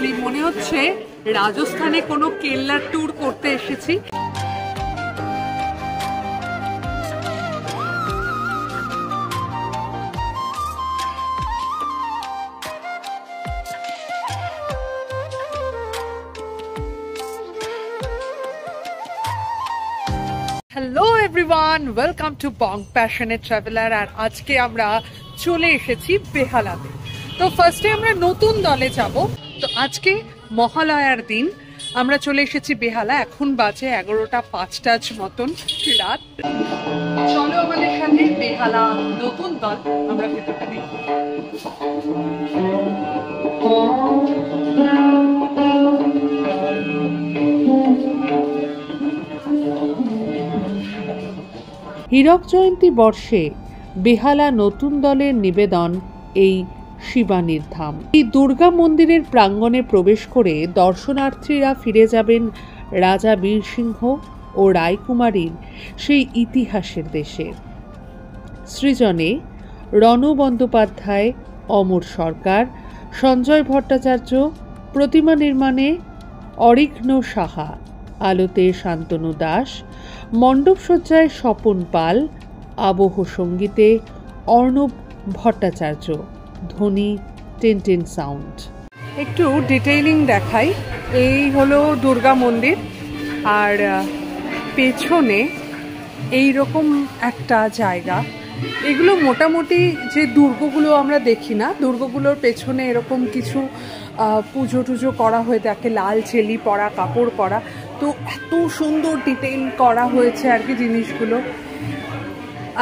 Seriously মনে হচ্ছে রাজস্থানে কোনো কেল্লার ট্যুর করতে এসেছি। Hello everyone, welcome to bong passionate traveller. আর আজকে আমরা চলে এসেছি বেহালাতে। তো ফার্স্টে আমরা নতুন দলে যাব। তো আজকে মহালয়ার দিন আমরা চলে এসেছি বেহালা। এখন বাজে 11টা 5টার মতন রাত। চলো আমাদের সাথে বেহালা নতুন দল আমরা ভেতরটা দেখব। হীরক জয়ন্তী বর্ষে বেহালা নতুন দলের নিবেদন এই শিবানীর ধাম। এই দুর্গা মন্দিরের প্রাঙ্গণে প্রবেশ করে দর্শনার্থীরা ফিরে যাবেন রাজা বীরসিংহ ও রায়কুমারীর সেই ইতিহাসের দেশে। সৃজনে রণ বন্দ্যোপাধ্যায়, অমর সরকার, সঞ্জয় ভট্টাচার্য, প্রতিমা নির্মাণে অরিঘ্ন সাহা, আলোতে শান্তনু দাস, মণ্ডপসজ্জায় স্বপন পাল, আবহ সঙ্গীতে অর্ণব ভট্টাচার্য, ধ্বনি টেনটেন সাউন্ড। একটু ডিটেইলিং দেখাই। এই হলো দুর্গা মন্দির, আর পেছনে এই রকম একটা জায়গা। এগুলো মোটামুটি যে দুর্গগুলো আমরা দেখি না, দুর্গগুলোর পেছনে এরকম কিছু পুজো টুজো করা হয়ে থাকে, লাল চেলি পরা, কাপড় পরা। তো এত সুন্দর ডিটেইল করা হয়েছে আর কি জিনিসগুলো।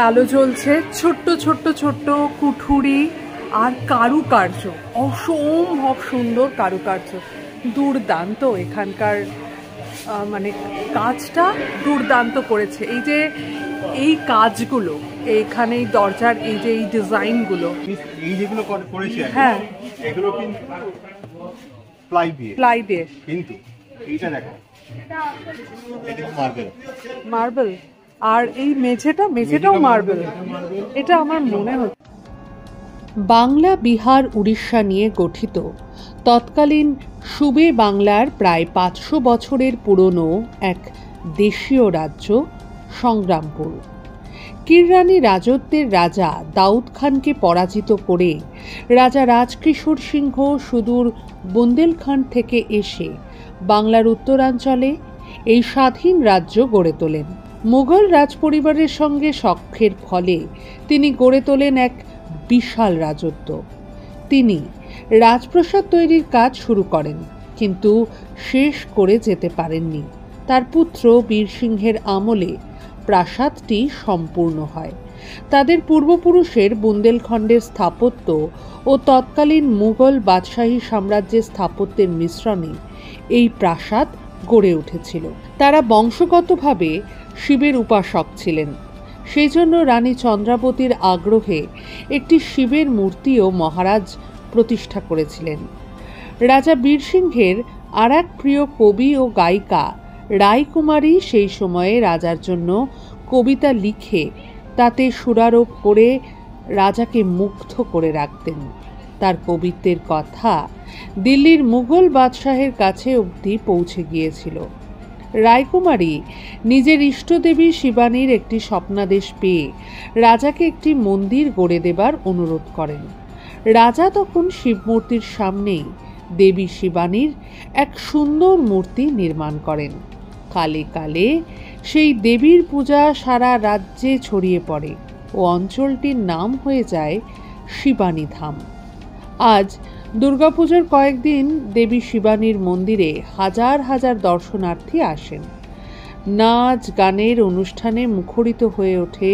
আলো জ্বলছে, ছোট্ট ছোট্ট ছোট্ট কুঠুরি আর কারুকার্য, অসম্ভব সুন্দর কারুকার্য, দুর্দান্ত। এখানকার মানে কাজটা দুর্দান্ত করেছে। এই যে এই কাজগুলো, এইখানে দরজার এই যে এই ডিজাইনগুলো, এই যেগুলো করেছে, হ্যাঁ এগুলো কিন্তু প্লাই দিয়ে, কিন্তু এইটা দেখো, এটা মার্বেল। মার্বেল। আর এই মেঝেটাও মার্বেল। এটা আমার মনে হচ্ছে বাংলা, বিহার, উড়িষ্যা নিয়ে গঠিত তৎকালীন সুবে বাংলার প্রায় 500 বছরের পুরনো এক দেশীয় রাজ্য সংগ্রামপুর। কিররানী রাজত্বের রাজা দাউদ খানকে পরাজিত করে রাজা রাজকিশোর সিংহ সুদূর বুন্দেলখণ্ড থেকে এসে বাংলার উত্তরাঞ্চলে এই স্বাধীন রাজ্য গড়ে তোলেন। মুঘল রাজপরিবারের সঙ্গে সখ্যের ফলে তিনি গড়ে তোলেন এক বিশাল রাজত্ব। তিনি রাজপ্রাসাদ তৈরির কাজ শুরু করেন, কিন্তু শেষ করে যেতে পারেননি। তার পুত্র বীরসিংহের আমলে প্রাসাদটি সম্পূর্ণ হয়। তাদের পূর্বপুরুষের বুন্দেলখণ্ডের স্থাপত্য ও তৎকালীন মুঘল বাদশাহী সাম্রাজ্যের স্থাপত্যের মিশ্রণে এই প্রাসাদ গড়ে উঠেছিল। তারা বংশগতভাবে শিবের উপাসক ছিলেন। সেই জন্য রানী চন্দ্রাবতীর আগ্রহে একটি শিবের মূর্তিও মহারাজ প্রতিষ্ঠা করেছিলেন। রাজা বীরসিংহের আর এক প্রিয় কবি ও গায়িকা রায়কুমারী সেই সময়ে রাজার জন্য কবিতা লিখে তাতে সুরারোপ করে রাজাকে মুগ্ধ করে রাখতেন। তার কবিত্বের কথা দিল্লির মুঘল বাদশাহের কাছে অবধি পৌঁছে গিয়েছিল। রায়কুমারী নিজের ইষ্টদেবী শিবানীর একটি স্বপ্নাদেশ পেয়ে রাজাকে একটি মন্দির গড়ে দেবার অনুরোধ করেন। রাজা তখন শিবমূর্তির সামনেই দেবী শিবানীর এক সুন্দর মূর্তি নির্মাণ করেন। কালে কালে সেই দেবীর পূজা সারা রাজ্যে ছড়িয়ে পড়ে ও অঞ্চলটির নাম হয়ে যায় শিবানী ধাম। আজ দুর্গাপুজোর কয়েকদিন দেবী শিবানীর মন্দিরে হাজার হাজার দর্শনার্থী আসেন। নাচ গানের অনুষ্ঠানে মুখরিত হয়ে ওঠে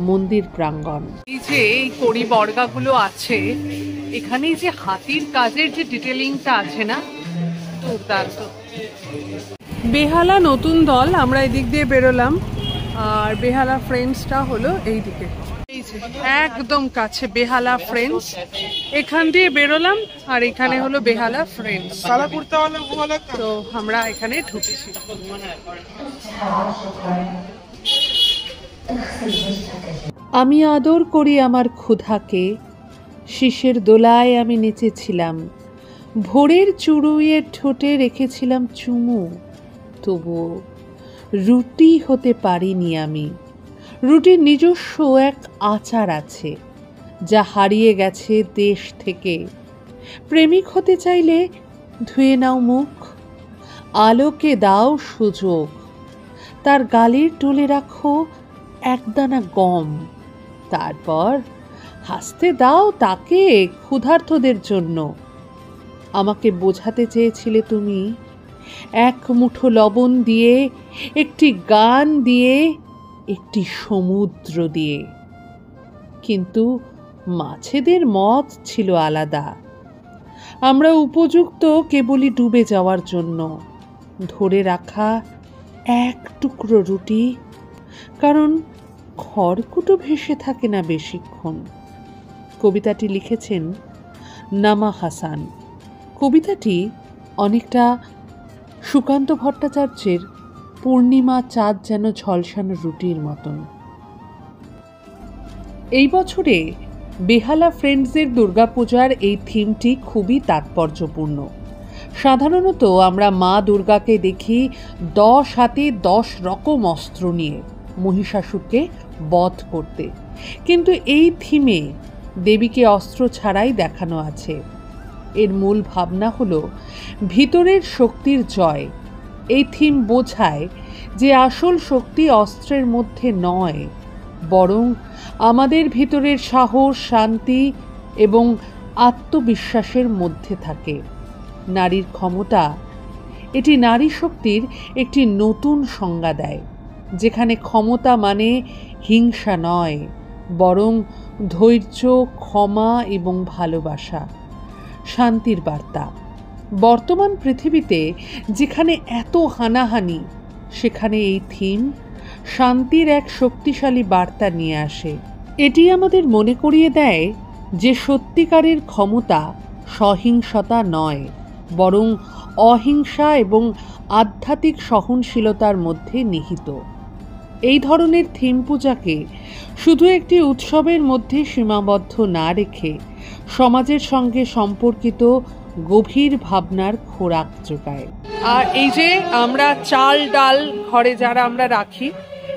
মন্দির প্রাঙ্গণ। এই যে এই কড়ি বর্গাগুলো আছে, এখানে যে হাতির কাজের যে ডিটেলিংটা আছে না, দুর্দান্ত। বেহালা নতুন দল আমরা এদিক দিয়ে বেরোলাম, আর বেহালা ফ্রেন্ডসটা হলো এই দিকে, এই যে একদম কাছে বেহালা ফ্রেন্ডস। এখান দিয়ে বেরোলাম, আর এখানে হলো বেহালা ফ্রেন্ডস। তো আমরা এখানে ঢুকছি। আমি আদর করি আমার ক্ষুধাকে, শীষের দোলায় আমি নেচেছিলাম, ভোরের চুড়ুইয়ের ঠোঁটে রেখেছিলাম চুমু, তবুও রুটি হতে পারিনি আমি। রুটির নিজস্ব এক আচার আছে, যা হারিয়ে গেছে দেশ থেকে। প্রেমিক হতে চাইলে ধুয়ে নাও মুখ, আলোকে দাও সুযোগ, তার গালের টোলে রাখো একদানা গম, তারপর হাসতে দাও তাকে ক্ষুধার্তদের জন্য। আমাকে বোঝাতে চেয়েছিলে তুমি, এক মুঠো লবণ দিয়ে, একটি গান দিয়ে, একটি সমুদ্র দিয়ে। কিন্তু মাছেদের মত ছিল আলাদা। আমরা উপযুক্ত কেবলই ডুবে যাওয়ার জন্য, ধরে রাখা এক টুকরো রুটি, কারণ খড়কুটো ভেসে থাকে না বেশিক্ষণ। কবিতাটি লিখেছেন নামা হাসান। কবিতাটি অনেকটা সুকান্ত ভট্টাচার্যের পূর্ণিমা চাঁদ যেন ঝলসানো রুটির মতন। এই বছরে বেহালা ফ্রেন্ডসের দুর্গাপূজার এই থিমটি খুবই তাৎপর্যপূর্ণ। সাধারণত আমরা মা দুর্গাকে দেখি 10 হাতে 10 রকম অস্ত্র নিয়ে মহিষাসুরকে বধ করতে, কিন্তু এই থিমে দেবীকে অস্ত্র ছাড়াই দেখানো আছে। এর মূল ভাবনা হলো ভিতরের শক্তির জয়। এই থিম বোঝায় যে আসল শক্তি অস্ত্রের মধ্যে নয়, বরং আমাদের ভিতরের সাহস, শান্তি এবং আত্মবিশ্বাসের মধ্যে থাকে। নারীর ক্ষমতা, এটি নারী শক্তির একটি নতুন সংজ্ঞা দেয়, যেখানে ক্ষমতা মানে হিংসা নয়, বরং ধৈর্য, ক্ষমা এবং ভালোবাসা, শান্তির বার্তা। বর্তমান পৃথিবীতে যেখানে এত হানাহানি, সেখানে এই থিম শান্তির এক শক্তিশালী বার্তা নিয়ে আসে। এটি আমাদের মনে করিয়ে দেয় যে সত্যিকারের ক্ষমতা সহিংসতা নয়, বরং অহিংসা এবং আধ্যাত্মিক সহনশীলতার মধ্যে নিহিত। এই ধরনের থিম পূজাকে শুধু একটি উৎসবের মধ্যে সীমাবদ্ধ না রেখে সমাজের সঙ্গে সম্পর্কিত গভীর ভাবনার খোরাক যোগায়। আর এই যে আমরা চাল ডাল ঘরে যারা আমরা রাখি,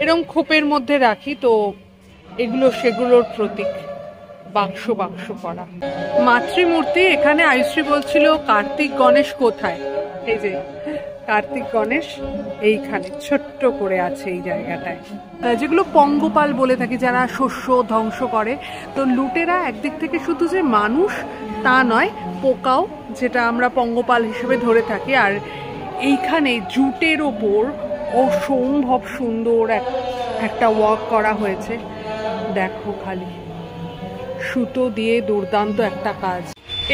এরকম খোপের মধ্যে রাখি, তো এগুলো সেগুলোর প্রতীক, বাক্স বাক্স করা মাতৃমূর্তি। এখানে আয়ুশ্রী বলছিল কার্তিক গণেশ কোথায়, এই যে কার্তিক গণেশ এইখানে ছোট্ট করে আছে এই জায়গাটায়, যেগুলো পঙ্গপাল বলে থাকি, যারা শস্য ধ্বংস করে। তো লুটেরা একদিক থেকে শুধু যে মানুষ তা নয়, পোকাও, যেটা আমরা পঙ্গপাল হিসেবে ধরে থাকি। আর এইখানে জুটের ওপর অসম্ভব সুন্দর একটা ওয়ার্ক করা হয়েছে, দেখো খালি সুতো দিয়ে দুর্দান্ত একটা কাজ।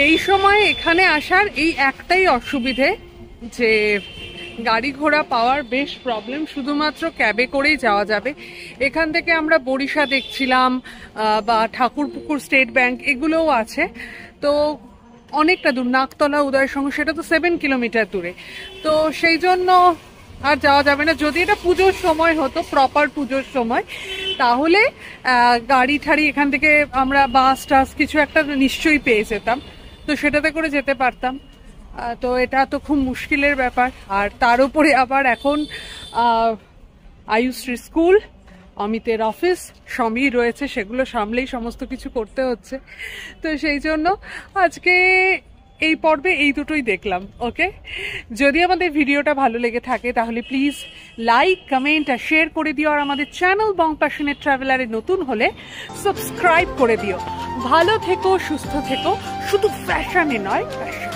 এই সময় এখানে আসার এই একটাই অসুবিধে যে গাড়ি ঘোড়া পাওয়ার বেশ প্রবলেম, শুধুমাত্র ক্যাবে করেই যাওয়া যাবে। এখান থেকে আমরা বরিশা দেখছিলাম বা ঠাকুরপুকুর স্টেট ব্যাংক এগুলোও আছে, তো অনেকটা দূর। নাকতলা উদয়সংঘ সেটা তো 7 কিলোমিটার দূরে, তো সেই জন্য আর যাওয়া যাবে না। যদি এটা পুজোর সময় হতো, প্রপার পুজোর সময়, তাহলে গাড়ি ঠাড়ি এখান থেকে আমরা বাস টাস কিছু একটা নিশ্চয়ই পেয়ে যেতাম, তো সেটাতে করে যেতে পারতাম। তো এটা তো খুব মুশকিলের ব্যাপার। আর তার উপরে আবার এখন আয়ুশ্রী স্কুল, অমিতের অফিস, সমী রয়েছে, সেগুলো সামলেই সমস্ত কিছু করতে হচ্ছে। তো সেই জন্য আজকে এই পর্বে এই দুটোই দেখলাম। ওকে, যদি আমাদের ভিডিওটা ভালো লেগে থাকে তাহলে প্লিজ লাইক, কমেন্ট আর শেয়ার করে দিও। আর আমাদের চ্যানেল বং প্যাশনেট ট্রাভেলারে নতুন হলে সাবস্ক্রাইব করে দিও। ভালো থেকো, সুস্থ থেকো, শুধু ফ্যাশনে নয়, ফ্যাশন